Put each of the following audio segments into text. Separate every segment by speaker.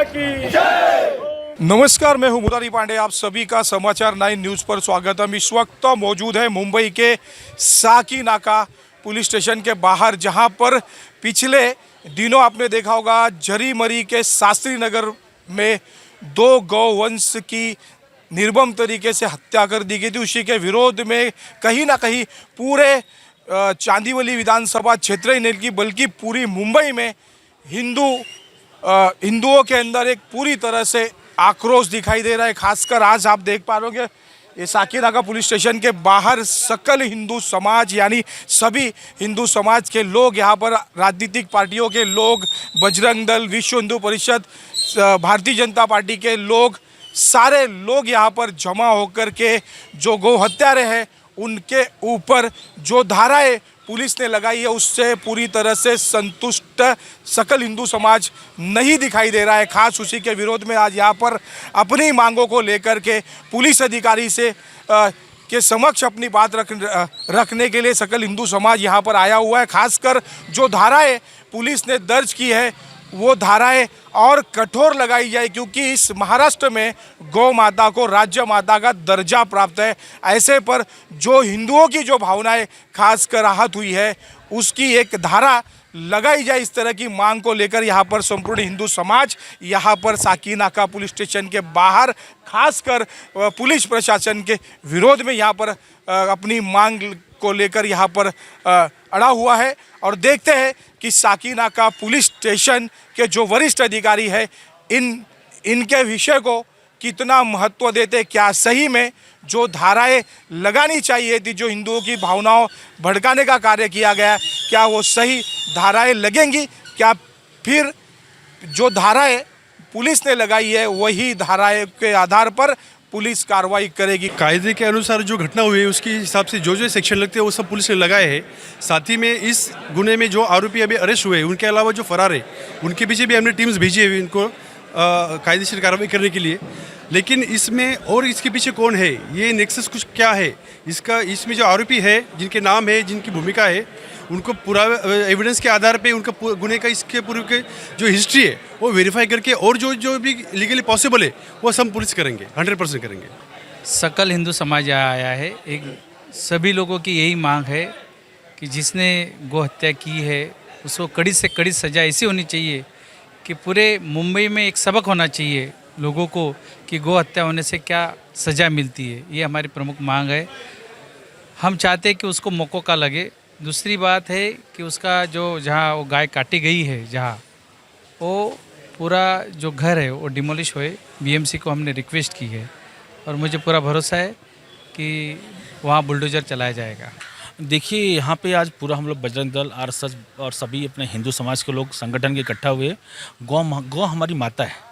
Speaker 1: की जय। नमस्कार, मैं हूं मुरारी पांडे। आप सभी का समाचार 9 न्यूज़ पर स्वागत है। इस वक्त मौजूद है मुंबई के साकीनाका पुलिस स्टेशन के बाहर, जहां पर पिछले दिनों आपने देखा होगा जरीमरी के शास्त्री नगर में 2 गौवंश की निर्मम तरीके से हत्या कर दी गई थी। उसी के विरोध में कहीं ना कहीं पूरे चांदीवली विधानसभा क्षेत्र ही नहीं बल्कि पूरी मुंबई में हिंदुओं के अंदर एक पूरी तरह से आक्रोश दिखाई दे रहा है। खासकर आज आप देख पा रहे हो कि ये साकीनाका पुलिस स्टेशन के बाहर सकल हिंदू समाज यानी सभी हिंदू समाज के लोग, यहाँ पर राजनीतिक पार्टियों के लोग, बजरंग दल, विश्व हिंदू परिषद, भारतीय जनता पार्टी के लोग, सारे लोग यहाँ पर जमा होकर के जो गौ हत्यारे हैं उनके ऊपर जो धाराएं पुलिस ने लगाई है उससे पूरी तरह से संतुष्ट सकल हिंदू समाज नहीं दिखाई दे रहा है। खास उसी के विरोध में आज यहाँ पर अपनी मांगों को लेकर के पुलिस अधिकारी से के समक्ष अपनी बात रखने के लिए सकल हिंदू समाज यहाँ पर आया हुआ है। खासकर जो धाराएं पुलिस ने दर्ज की है वो धाराएं और कठोर लगाई जाए, क्योंकि इस महाराष्ट्र में गौ माता को राज्य माता का दर्जा प्राप्त है। ऐसे पर जो हिंदुओं की जो भावनाएं खासकर आहत हुई है उसकी एक धारा लगाई जाए, इस तरह की मांग को लेकर यहाँ पर संपूर्ण हिंदू समाज यहाँ पर साकीनाका पुलिस स्टेशन के बाहर खासकर पुलिस प्रशासन के विरोध में यहाँ पर अपनी मांग को लेकर यहाँ पर अड़ा हुआ है। और देखते हैं कि साकीनाका पुलिस स्टेशन के जो वरिष्ठ अधिकारी है इनके विषय को कितना महत्व देते, क्या सही में जो धाराएं लगानी चाहिए थी, जो हिंदुओं की भावनाओं भड़काने का कार्य किया गया, क्या वो सही धाराएं लगेंगी, क्या फिर जो धाराएं पुलिस ने लगाई है वही धाराएं के आधार पर पुलिस कार्रवाई करेगी।
Speaker 2: कायदे के अनुसार जो घटना हुई है उसके हिसाब से जो सेक्शन लगते हैं वो सब पुलिस ने लगाए हैं। साथ ही में इस गुने में जो आरोपी अभी अरेस्ट हुए हैं उनके अलावा जो फरार है उनके पीछे भी हमने टीम्स भेजी है इनको कायदेशीर कार्रवाई करने के लिए। लेकिन इसमें और इसके पीछे कौन है, ये नेक्सस कुछ क्या है इसमें जो आरोपी है, जिनके नाम है, जिनकी भूमिका है, उनको पूरा एविडेंस के आधार पे उनका गुने का इसके पूर्व के जो हिस्ट्री है वो वेरीफाई करके और जो भी लीगली पॉसिबल है वो सब पुलिस करेंगे, 100% करेंगे।
Speaker 3: सकल हिंदू समाज यहाँ आया है। एक सभी लोगों की यही मांग है कि जिसने गौ हत्या की है उसको कड़ी से कड़ी सज़ा ऐसी होनी चाहिए कि पूरे मुंबई में एक सबक होना चाहिए लोगों को कि गौ हत्या होने से क्या सज़ा मिलती है। ये हमारी प्रमुख मांग है। हम चाहते हैं कि उसको मौक़ों का लगे। दूसरी बात है कि उसका जो जहाँ वो गाय काटी गई है, जहाँ वो पूरा जो घर है वो डिमोलिश होए। बीएमसी को हमने रिक्वेस्ट की है और मुझे पूरा भरोसा है कि वहाँ बुलडोज़र चलाया जाएगा।
Speaker 4: देखिए, यहाँ पे आज पूरा हम लोग बजरंग दल, आरएसएस और सभी अपने हिंदू समाज के लोग संगठन के इकट्ठा हुए। गौ हमारी माता है।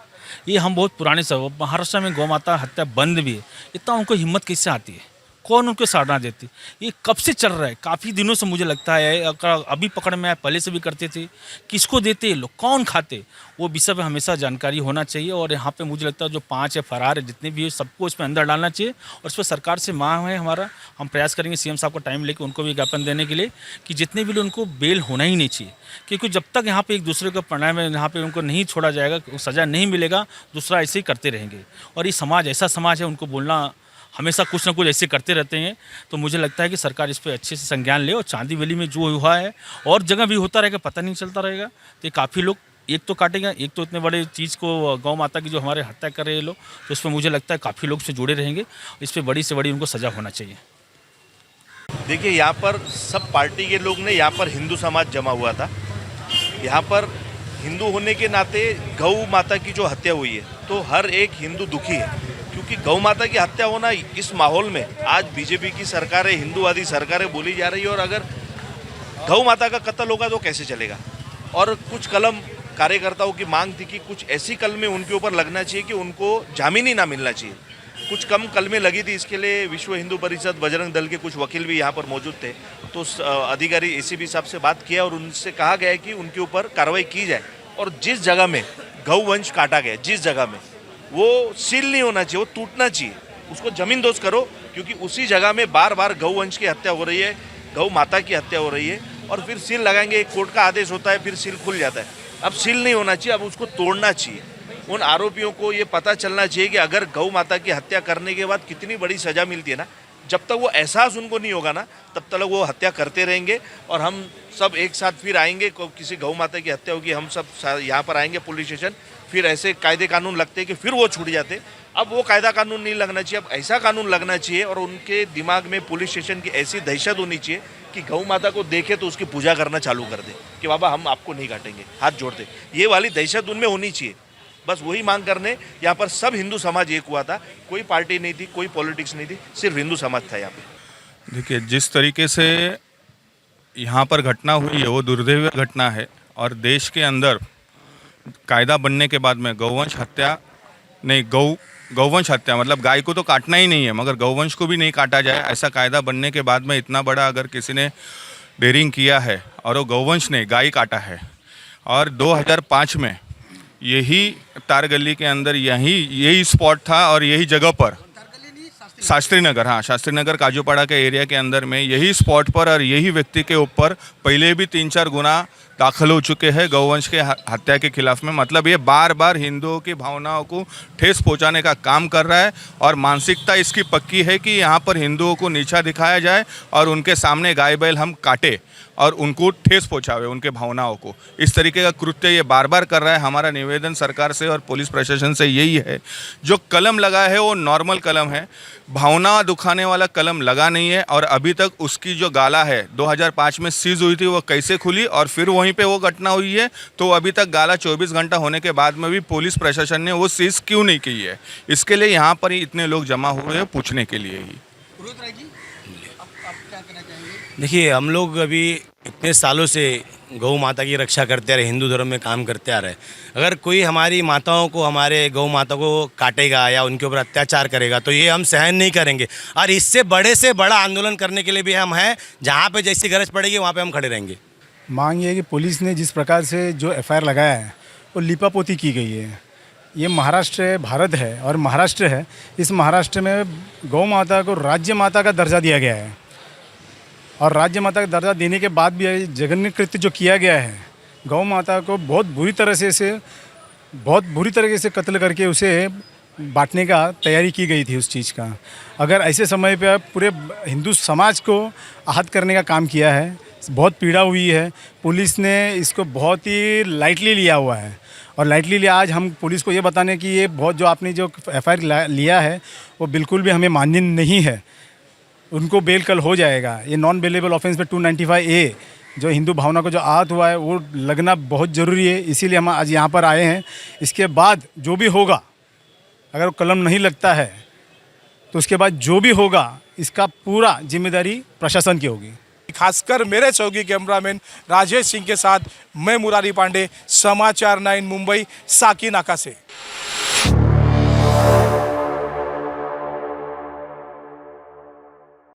Speaker 4: ये हम बहुत पुराने से महाराष्ट्र में गौ माता हत्या बंद भी है। इतना उनको हिम्मत कैसे आती है, कौन उनको साड़ना देती? ये कब से चल रहा है? काफ़ी दिनों से मुझे लगता है। अभी पकड़ में आया, पहले से भी करते थे। किसको देते लोग, कौन खाते, वो विषय पे हमेशा जानकारी होना चाहिए। और यहाँ पे मुझे लगता है जो 5 है फरार है जितने भी है सबको इसमें अंदर डालना चाहिए। और इस पर सरकार से मांग है हमारा, हम प्रयास करेंगे सीएम साहब को टाइम लेकर उनको भी ज्ञापन देने के लिए कि जितने भी लोग उनको बेल होना ही नहीं चाहिए, क्योंकि जब तक यहाँ पर एक दूसरे को परिणाम में यहाँ पर उनको नहीं छोड़ा जाएगा, सज़ा नहीं मिलेगा, दूसरा ऐसे ही करते रहेंगे। और ये समाज ऐसा समाज है, उनको बोलना हमेशा कुछ ना कुछ ऐसे करते रहते हैं। तो मुझे लगता है कि सरकार इस पर अच्छे से संज्ञान ले और चांदीवली में जो हुआ है और जगह भी होता रहेगा, पता नहीं चलता रहेगा। तो काफ़ी लोग एक तो काटेगा, एक तो इतने बड़े चीज़ को गौ माता की जो हमारे हत्या कर रहे हैं लोग, तो इस पर मुझे लगता है काफ़ी लोग से जुड़े रहेंगे। इस पर बड़ी से बड़ी उनको सज़ा होना चाहिए।
Speaker 5: देखिए, यहाँ पर सब पार्टी के लोग ने यहाँ पर हिंदू समाज जमा हुआ था। यहाँ पर हिंदू होने के नाते गौ माता की जो हत्या हुई है तो हर एक हिंदू दुखी है, क्योंकि गौ माता की हत्या होना इस माहौल में आज बीजेपी की सरकार है, हिंदूवादी सरकारें बोली जा रही है। और अगर गौ माता का कत्ल होगा तो कैसे चलेगा? और कुछ कलम कार्यकर्ताओं की मांग थी कि कुछ ऐसी कलमें उनके ऊपर लगना चाहिए कि उनको जामीन ही ना मिलना चाहिए। कुछ कम कलमें लगी थी, इसके लिए विश्व हिंदू परिषद, बजरंग दल के कुछ वकील भी यहाँ पर मौजूद थे। तो अधिकारी एसीपी साहब से बात किया और उनसे कहा गया कि उनके ऊपर कार्रवाई की जाए। और जिस जगह में गौवंश काटा गया, जिस जगह में, वो सील नहीं होना चाहिए, वो टूटना चाहिए, उसको जमींदोज करो, क्योंकि उसी जगह में बार बार गौवंश की हत्या हो रही है, गौ माता की हत्या हो रही है। और फिर सील लगाएंगे, एक कोर्ट का आदेश होता है, फिर सील खुल जाता है। अब सील नहीं होना चाहिए, अब उसको तोड़ना चाहिए। उन आरोपियों को ये पता चलना चाहिए कि अगर गौ माता की हत्या करने के बाद कितनी बड़ी सज़ा मिलती है ना, जब तक वो एहसास उनको नहीं होगा ना, तब तक वो हत्या करते रहेंगे। और हम सब एक साथ फिर आएंगे, किसी गौ माता की हत्या होगी, हम सब यहाँ पर आएंगे पुलिस स्टेशन, फिर ऐसे कायदे कानून लगते हैं कि फिर वो छूट जाते। अब वो कायदा कानून नहीं लगना चाहिए, अब ऐसा कानून लगना चाहिए और उनके दिमाग में पुलिस स्टेशन की ऐसी दहशत होनी चाहिए कि गौ माता को देखे तो उसकी पूजा करना चालू कर दे कि बाबा हम आपको नहीं काटेंगे, हाथ जोड़ दे। ये वाली दहशत उनमें होनी चाहिए। बस वही मांग करने यहाँ पर सब हिंदू समाज एक हुआ था, कोई पार्टी नहीं थी, कोई पॉलिटिक्स नहीं थी, सिर्फ हिंदू समाज था यहाँ पे।
Speaker 6: देखिए, जिस तरीके से यहाँ पर घटना हुई है वो दुर्दैवीय घटना है और देश के अंदर कायदा बनने के बाद में गौवंश हत्या नहीं, गौवंश हत्या मतलब गाय को तो काटना ही नहीं है मगर गौवंश को भी नहीं काटा जाए, ऐसा कायदा बनने के बाद में इतना बड़ा अगर किसी ने डेयरिंग किया है और वो गौवंश ने गाय काटा है। और 2005 में यही तारगली के अंदर यही स्पॉट था और यही जगह पर शास्त्री नगर, हाँ शास्त्री नगर काजूपाड़ा के एरिया के अंदर में यही स्पॉट पर और यही व्यक्ति के ऊपर पहले भी 3-4 गुना दाखिल हो चुके हैं गौवंश के हत्या के खिलाफ में। मतलब ये बार बार हिंदुओं की भावनाओं को ठेस पहुंचाने का काम कर रहा है और मानसिकता इसकी पक्की है कि यहाँ पर हिंदुओं को नीचा दिखाया जाए और उनके सामने गाय बैल हम काटे और उनको ठेस पहुंचावे, उनके भावनाओं को। इस तरीके का कृत्य ये बार बार कर रहा है। हमारा निवेदन सरकार से और पुलिस प्रशासन से यही है, जो कलम लगा है वो नॉर्मल कलम है, भावना दुखाने वाला कलम लगा नहीं है। और अभी तक उसकी जो गाला है 2005 में सीज हुई थी वो कैसे खुली और फिर वहीं पे वो घटना हुई है, तो अभी तक गाला 24 घंटा होने के बाद में भी पुलिस प्रशासन ने वो सीज क्यों नहीं की है। इसके लिए यहाँ पर ही इतने लोग जमा हुए हैं पूछने के लिए ही।
Speaker 7: देखिए, हम लोग अभी इतने सालों से गौ माता की रक्षा करते आ रहे, हिंदू धर्म में काम करते आ रहे। अगर कोई हमारी माताओं को, हमारे गौ माता को काटेगा या उनके ऊपर अत्याचार करेगा तो ये हम सहन नहीं करेंगे। और इससे बड़े से बड़ा आंदोलन करने के लिए भी हम हैं, जहाँ पे जैसी गरज पड़ेगी वहाँ पे हम खड़े रहेंगे।
Speaker 8: मांग ये है कि पुलिस ने जिस प्रकार से जो एफआईआर लगाया है वो लिपापोती की गई है। ये महाराष्ट्र है, भारत है और महाराष्ट्र है। इस महाराष्ट्र में गौ माता को राज्य माता का दर्जा दिया गया है और राज्य माता का दर्जा देने के बाद भी जघन्य कृत्य जो किया गया है, गौ माता को बहुत बुरी तरीके से कत्ल करके उसे बांटने का तैयारी की गई थी उस चीज़ का। अगर ऐसे समय पे पूरे हिंदू समाज को आहत करने का काम किया है, बहुत पीड़ा हुई है। पुलिस ने इसको बहुत ही लाइटली लिया हुआ है और लाइटली लिया। आज हम पुलिस को ये बताने कि ये बहुत जो आपने जो एफआईआर लिया है वो बिल्कुल भी हमें मान्य नहीं है। उनको बेल कल हो जाएगा। ये नॉन बेलेबल ऑफेंस पे 295A जो हिंदू भावना को जो आहत हुआ है वो लगना बहुत ज़रूरी है, इसीलिए हम आज यहाँ पर आए हैं। इसके बाद जो भी होगा, अगर वो कलम नहीं लगता है तो उसके बाद जो भी होगा इसका पूरा जिम्मेदारी प्रशासन की होगी।
Speaker 1: खासकर मेरे चौकी कैमरामैन राजेश सिंह के साथ मैं मुरारी पांडे, समाचार 9 मुंबई, साकी नाका से।